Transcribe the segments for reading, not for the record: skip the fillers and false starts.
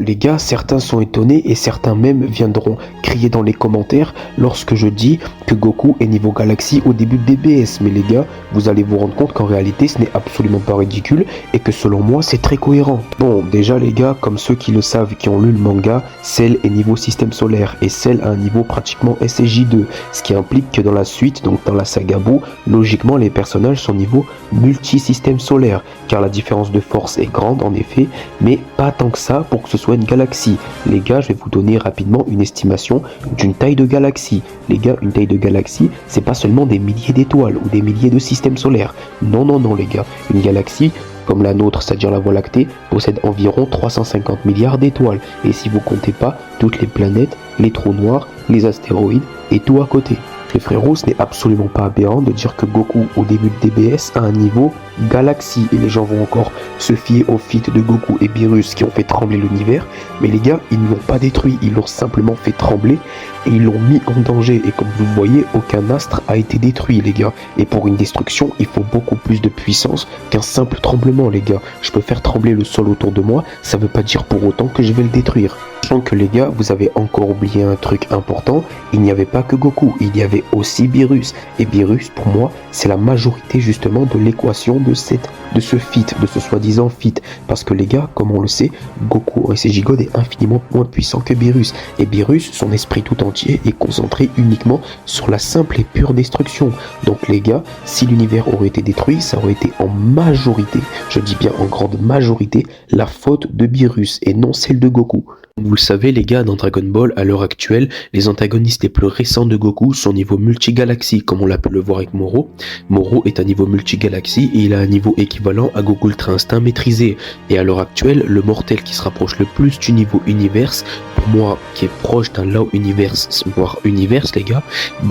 les gars, certains sont étonnés et certains même viendront crier dans les commentaires lorsque je dis que Goku est niveau galaxie au début de DBS. Mais les gars, vous allez vous rendre compte qu'en réalité ce n'est absolument pas ridicule et que selon moi c'est très cohérent. Bon, déjà les gars, comme ceux qui le savent, qui ont lu le manga, Cell est niveau système solaire et Cell a un niveau pratiquement SSJ2, ce qui implique que dans la suite, donc dans la saga Buu, logiquement les personnages sont niveau multisystème solaire, car la différence de force est grande en effet, mais pas tant que ça pour que ce soit une galaxie. Les gars, je vais vous donner rapidement une estimation d'une taille de galaxie. Les gars, une taille de galaxie, c'est pas seulement des milliers d'étoiles ou des milliers de systèmes solaires. Non, non, non les gars, une galaxie comme la nôtre, c'est-à-dire la Voie lactée, possède environ 350 milliards d'étoiles. Et si vous comptez pas toutes les planètes, les trous noirs, les astéroïdes et tout à côté. Les frérots, ce n'est absolument pas aberrant de dire que Goku, au début de DBS, a un niveau galaxie. Et les gens vont encore se fier aux feats de Goku et Beerus qui ont fait trembler l'univers. Mais les gars, ils ne l'ont pas détruit, ils l'ont simplement fait trembler et ils l'ont mis en danger. Et comme vous le voyez, aucun astre a été détruit, les gars. Et pour une destruction, il faut beaucoup plus de puissance qu'un simple tremblement, les gars. Je peux faire trembler le sol autour de moi, ça veut pas dire pour autant que je vais le détruire. Sachant que les gars, vous avez encore oublié un truc important, il n'y avait pas que Goku, il y avait aussi Beerus. Et Beerus, pour moi, c'est la majorité justement de l'équation de ce feat, de ce soi-disant feat. Parce que les gars, comme on le sait, Goku SSJ God est infiniment moins puissant que Beerus. Et Beerus, son esprit tout entier est concentré uniquement sur la simple et pure destruction. Donc les gars, si l'univers aurait été détruit, ça aurait été en majorité, je dis bien en grande majorité, la faute de Beerus et non celle de Goku. Vous le savez les gars, dans Dragon Ball, à l'heure actuelle, les antagonistes les plus récents de Goku sont niveau multigalaxie, comme on l'a pu le voir avec Moro. Moro est un niveau multigalaxie et il a un niveau équivalent à Goku Ultra Instinct maîtrisé. Et à l'heure actuelle, le mortel qui se rapproche le plus du niveau Universe, pour moi, qui est proche d'un Law Universe, voire Universe les gars,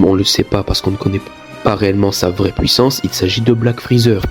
on le sait pas parce qu'on ne connaît pas réellement sa vraie puissance, il s'agit de Black Freezer.